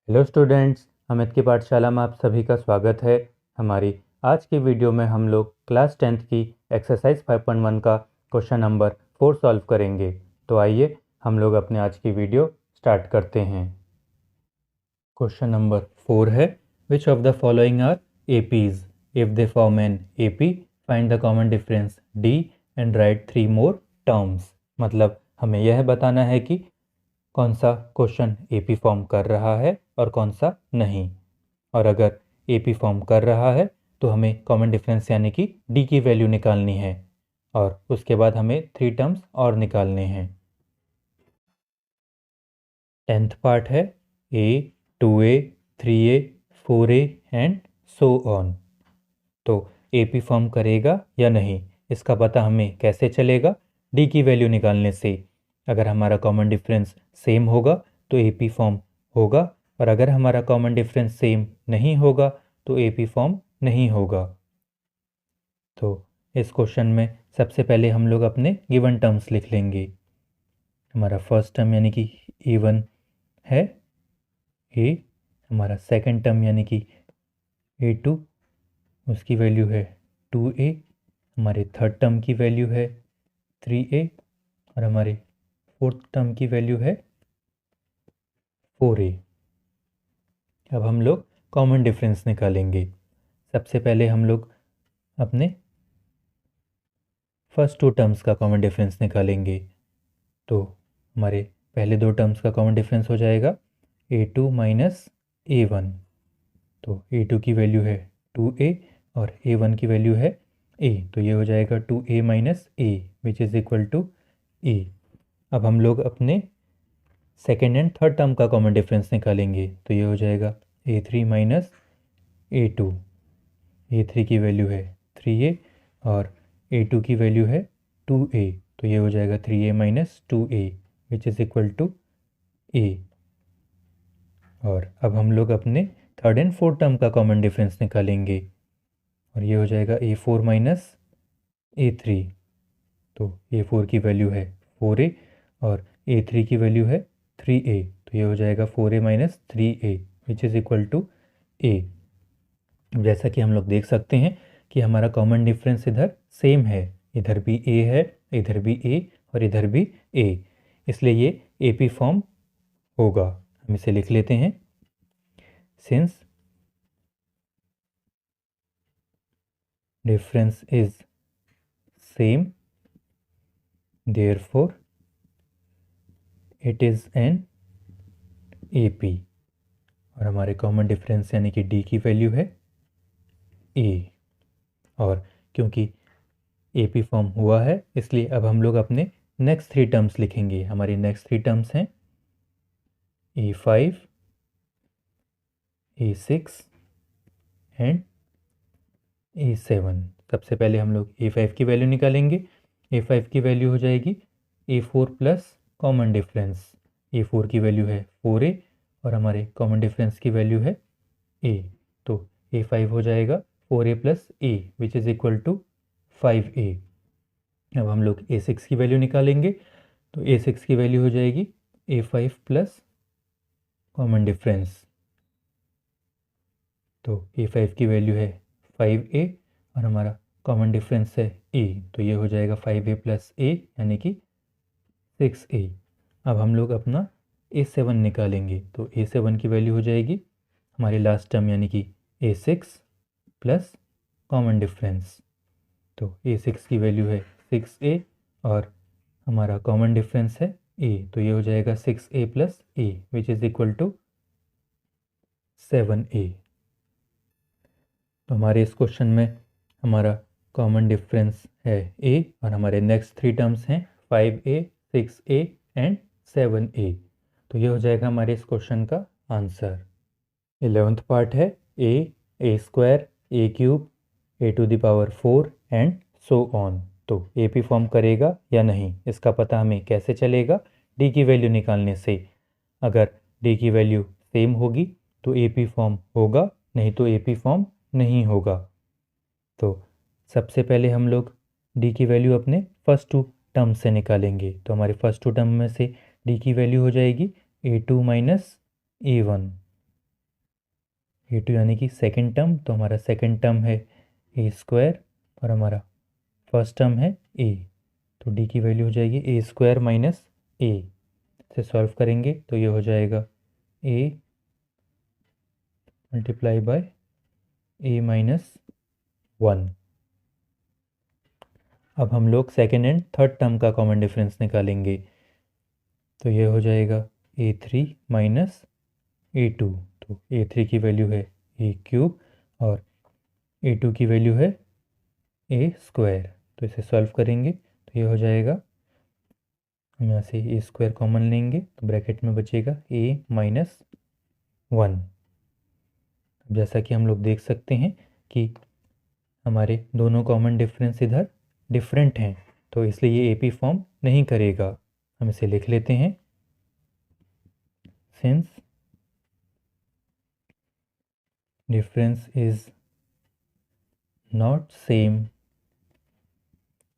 Hello students, Amit की पाठशाला में आप सभी का स्वागत है। हमारी आज की वीडियो में हम लोग क्लास 10th की एक्सरसाइज 5.1 का क्वेश्चन नंबर 4 सॉल्व करेंगे। तो आइए हम लोग अपने आज की वीडियो स्टार्ट करते हैं। क्वेश्चन नंबर 4 है, which of the following are APs? If they form an AP, find the common difference d and write 3 more terms. मतलब हमें यह बताना है कि कौन सा क्वेश्चन एपी फॉर्म कर रहा है और कौन सा नहीं। और अगर एपी फॉर्म कर रहा है तो हमें कॉमन डिफरेंस यानी कि डी की वैल्यू निकालनी है और उसके बाद हमें 3 टर्म्स और निकालने हैं। 10th पार्ट है ए, 2a, 3a, 4a and so on. तो एपी फॉर्म करेगा या नहीं इसका पता हमें कैसे चलेगा? डी की वैल्यू निकालने से। अगर हमारा कॉमन डिफरेंस सेम होगा तो एपी फॉर्म होगा, और अगर हमारा कॉमन डिफरेंस सेम नहीं होगा तो एपी फॉर्म नहीं होगा। तो इस क्वेश्चन में सबसे पहले हम लोग अपने गिवन टर्म्स लिख लेंगे। हमारा फर्स्ट टर्म यानी कि ए1 है ए, हमारा सेकंड टर्म यानी कि ए2, उसकी वैल्यू है 2a, हमारे थर्ड टर्म की वैल्यू है 3a और हमारे फोर्थ टर्म की वैल्यू है 4a। अब हम लोग कॉमन डिफरेंस निकालेंगे। सबसे पहले हम लोग अपने फर्स्ट 2 टर्म्स का कॉमन डिफरेंस निकालेंगे। तो हमारे पहले 2 टर्म्स का कॉमन डिफरेंस हो जाएगा a2 माइनस a1। तो a2 की वैल्यू है 2a और a1 की वैल्यू है a, तो ये हो जाएगा 2a minus a which is equal to a। अब हम लोग अपने सेकेंड एंड थर्ड टर्म का कॉमन डिफरेंस निकालेंगे। तो ये हो जाएगा a3 माइनस a2। a3 की वैल्यू है 3a और a2 की वैल्यू है 2a, तो ये हो जाएगा 3a minus 2a which is equal to a। और अब हम लोग अपने थर्ड एंड फोर्थ टर्म का कॉमन डिफरेंस निकालेंगे और ये हो जाएगा a4 माइनस a3। तो a4 की वैल्यू है 4a और a3 की वैल्यू है 3a, तो ये हो जाएगा 4a minus 3a which is equal to a। जैसा कि हम लोग देख सकते हैं कि हमारा कॉमन डिफरेंस इधर सेम है, इधर भी a है, इधर भी a और इधर भी a, इसलिए ये AP फॉर्म होगा। हम इसे लिख लेते हैं। Since difference is same therefore it is N AP। और हमारे कॉमन डिफरेंस यानी कि D की वैल्यू है A। और क्योंकि AP फॉर्म हुआ है इसलिए अब हम लोग अपने नेक्स्ट 3 टर्म्स लिखेंगे। हमारी नेक्स्ट 3 टर्म्स हैं A5, A6 एंड A7। सबसे पहले हम लोग A5 की वैल्यू निकालेंगे। A5 की वैल्यू हो जाएगी A4 plus common difference. A4 की वैल्यू है 4a और हमारे कॉमन डिफरेंस की वैल्यू है a, तो A5 हो जाएगा 4a plus a which is equal to 5a। अब हम लोग A6 की वैल्यू निकालेंगे। तो A6 की वैल्यू हो जाएगी A5 प्लस कॉमन डिफरेंस। तो A5 की वैल्यू है 5a और हमारा कॉमन डिफरेंस है a, तो ये हो जाएगा 5a प्लस a यानी कि 6a। अब हम लोग अपना A7 निकालेंगे। तो A7 की वैल्यू हो जाएगी हमारी लास्ट टर्म यानी कि A6 प्लस कॉमन डिफरेंस। तो A6 की वैल्यू है 6a और हमारा कॉमन डिफरेंस है a, तो ये हो जाएगा 6a plus a which is equal to 7a। तो हमारे इस क्वेश्चन में हमारा कॉमन डिफरेंस है a और हमारे नेक्स्ट 3 टर्म्स हैं 5a, 6a एंड 7a। तो ये हो जाएगा हमारे इस क्वेश्चन का आंसर। 11th पार्ट है a square, a cube, a⁴ and so on. तो AP फॉर्म करेगा या नहीं इसका पता हमें कैसे चलेगा? D की वैल्यू निकालने से। अगर D की वैल्यू सेम होगी तो AP फॉर्म होगा, नहीं तो AP फॉर्म नहीं होगा। तो सबसे पहले हम लोग D की वैल्यू अपने फर्स्ट 2 टर्म से निकालेंगे। तो हमारे फर्स्ट 2 टर्म में से D की वैल्यू हो जाएगी A2 माइनस A1। A2 यानी कि सेकेंड टर्म, तो हमारा सेकेंड टर्म है ए स्क्वायर और हमारा फर्स्ट टर्म है ए, तो डी की वैल्यू हो जाएगी ए स्क्वायर माइनस ए। से सॉल्व करेंगे तो ये हो जाएगा A multiply by A minus 1। अब हम लोग सेकेंड एंड थर्ड टर्म का कॉमन डिफरेंस निकालेंगे, तो ये हो जाएगा A3 माइनस A2। तो A3 की वैल्यू है ए क्यूब और A2 की वैल्यू है ए स्क्वायर, तो इसे सॉल्व करेंगे तो ये हो जाएगा, हम यहाँ से ए स्क्वायर कॉमन लेंगे तो ब्रैकेट में बचेगा ए माइनस 1। जैसा कि हम लोग देख सकते हैं कि हमारे दोनों कॉमन डिफरेंस इधर डिफरेंट हैं, तो इसलिए ये एपी फॉर्म नहीं करेगा। हम इसे लिख लेते हैं, since difference is not same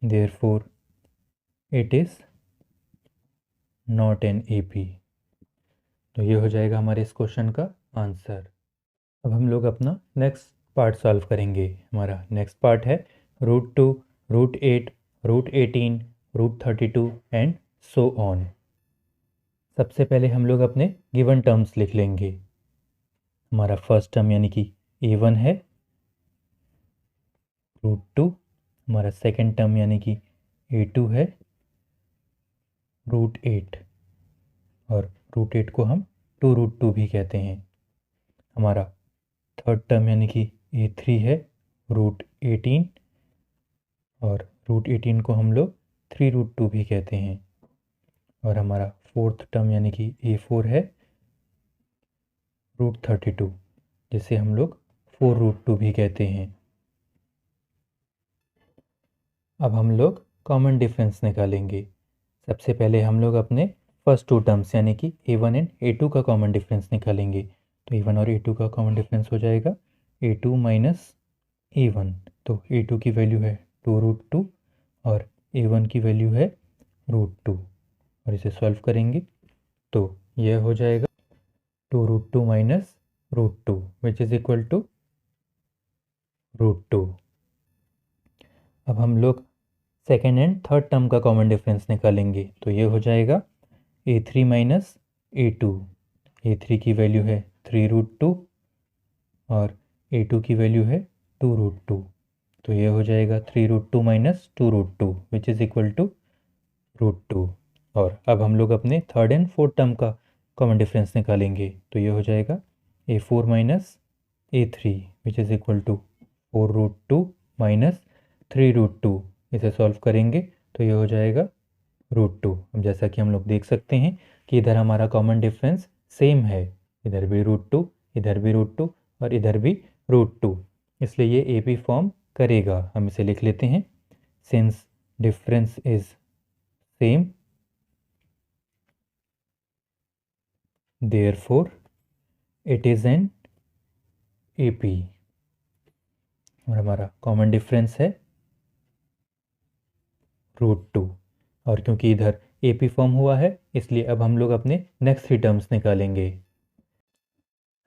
therefore it is not an AP. तो ये हो जाएगा हमारे इस क्वेश्चन का आंसर। अब हम लोग अपना नेक्स्ट पार्ट सॉल्व करेंगे। हमारा नेक्स्ट पार्ट है √2, √8, √18, √32 एंड सो ऑन। सबसे पहले हम लोग अपने गिवन टर्म्स लिख लेंगे। हमारा फर्स्ट टर्म यानी कि A1 है, √2। हमारा सेकेंड टर्म यानी कि A2 है, √8 और √8 को हम 2√2 भी कहते हैं। हमारा थर्ड टर्म यानी कि A3 है, √18 और √18 को हम लोग 3√2 भी कहते हैं। और हमारा फोर्थ टर्म यानी कि A4 है, √32, जिसे हम लोग 4√2 भी कहते हैं। अब हम लोग कॉमन डिफरेंस निकालेंगे। सबसे पहले हम लोग अपने फर्स्ट टू टर्म्स यानी कि A1 एंड A2 का कॉमन डिफरेंस निकालेंगे। तो A1 और A2 का कॉमन डिफरेंस हो जाएगा A2 माइनस A1। तो A2 की वैल्यू है 2√2 और A1 की वैल्यू है √2, और इसे सॉल्व करेंगे तो यह हो जाएगा 2√2 minus √2 which is equal to √2। अब हम लोग सेकेंड एंड थर्ड टर्म का कॉमन डिफरेंस निकालेंगे, तो ये हो जाएगा A3 माइनस A2। A3 की वैल्यू है 3√2 और A2 की वैल्यू है 2√2, तो ये हो जाएगा 3√2 minus 2√2 which is equal to √2। और अब हम लोग अपने थर्ड एंड फोर्थ टर्म का कॉमन डिफरेंस निकालेंगे, तो ये हो जाएगा A4 minus A3 which is equal to 4√2 minus 3√2। इसे सॉल्व करेंगे तो ये हो जाएगा √2। अब जैसा कि हम लोग देख सकते हैं कि इधर हमारा कॉमन डिफरेंस सेम है, इधर भी √2, इधर भी √2 और इधर भी √2, इसलिए ये ए पी फॉर्म करेगा। हम इसे लिख लेते हैं, since difference is same therefore it is an A P. और हमारा कॉमन डिफरेंस है √2, और क्योंकि इधर ए पी फॉर्म हुआ है इसलिए अब हम लोग अपने नेक्स्ट थ्री टर्म्स निकालेंगे।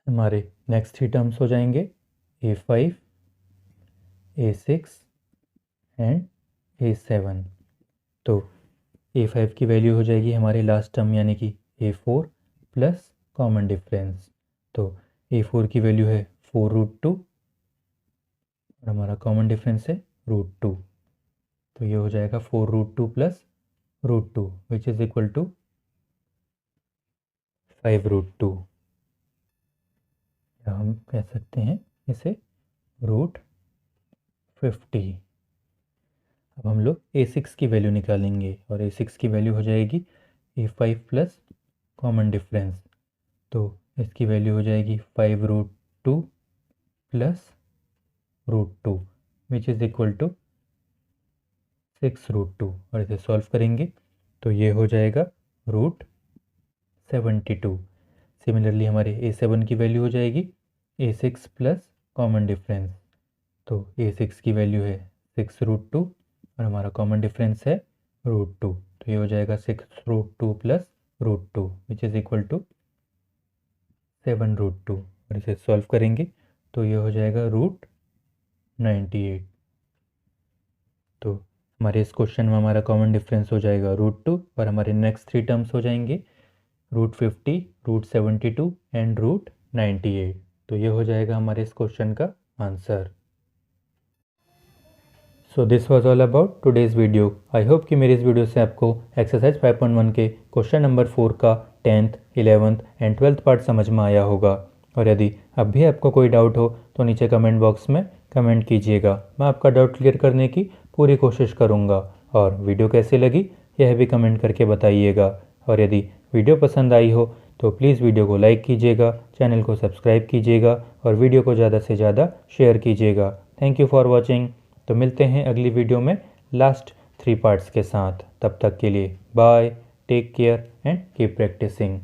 हमारे नेक्स्ट थ्री टर्म्स हो जाएंगे A5, A6 एंड A7। तो A5 की वैल्यू हो जाएगी हमारे लास्ट टर्म यानी कि A4 प्लस कॉमन डिफरेंस। तो A4 की वैल्यू है 4√2 और हमारा कॉमन डिफरेंस है √2, तो ये हो जाएगा 4√2 plus √2 which is equal to 5√2, या हम कह सकते हैं इसे √50। अब हम लोग A6 की वैल्यू निकालेंगे और A6 की वैल्यू हो जाएगी A5 प्लस कॉमन डिफरेंस। तो इसकी वैल्यू हो जाएगी 5√2 plus √2 which is equal to 6√2, और इसे सॉल्व करेंगे तो ये हो जाएगा √72। सिमिलरली हमारे A7 की वैल्यू हो जाएगी A6 प्लस कॉमन डिफरेंस। तो A6 की वैल्यू है 6√2 और हमारा कॉमन डिफरेंस है √2, तो ये हो जाएगा 6√2 plus √2 which is equal to 7√2 और इसे सॉल्व करेंगे तो ये हो जाएगा √98। तो हमारे इस क्वेश्चन में हमारा कॉमन डिफरेंस हो जाएगा √2 और हमारे नेक्स्ट 3 टर्म्स हो जाएंगे √50, √72 एंड √98। तो ये हो जाएगा हमारे इस क्वेश्चन का answer. So this was all about today's video. I hope कि मेरे इस वीडियो से आपको एक्सरसाइज 5.1 के क्वेश्चन नंबर 4 का 10th, 11th and 12th part समझ में आया होगा। और यदि अब भी आपको कोई डाउट हो तो नीचे कमेंट बॉक्स में कमेंट कीजिएगा, मैं आपका डाउट क्लियर करने की पूरी कोशिश करूँगा। और वीडियो कैसी लगी यह भी कमेंट करके बताइएगा। और यदि वीडियो पसंद आई हो तो प्लीज़ वीडियो को लाइक कीजिएगा, चैनल को सब्सक्राइब कीजिएगा और वीडियो को ज़्यादा से ज़्यादा शेयर कीजिएगा। Thank you for watching. तो मिलते हैं अगली वीडियो में लास्ट 3 पार्ट्स के साथ। तब तक के लिए bye, take care and keep practising.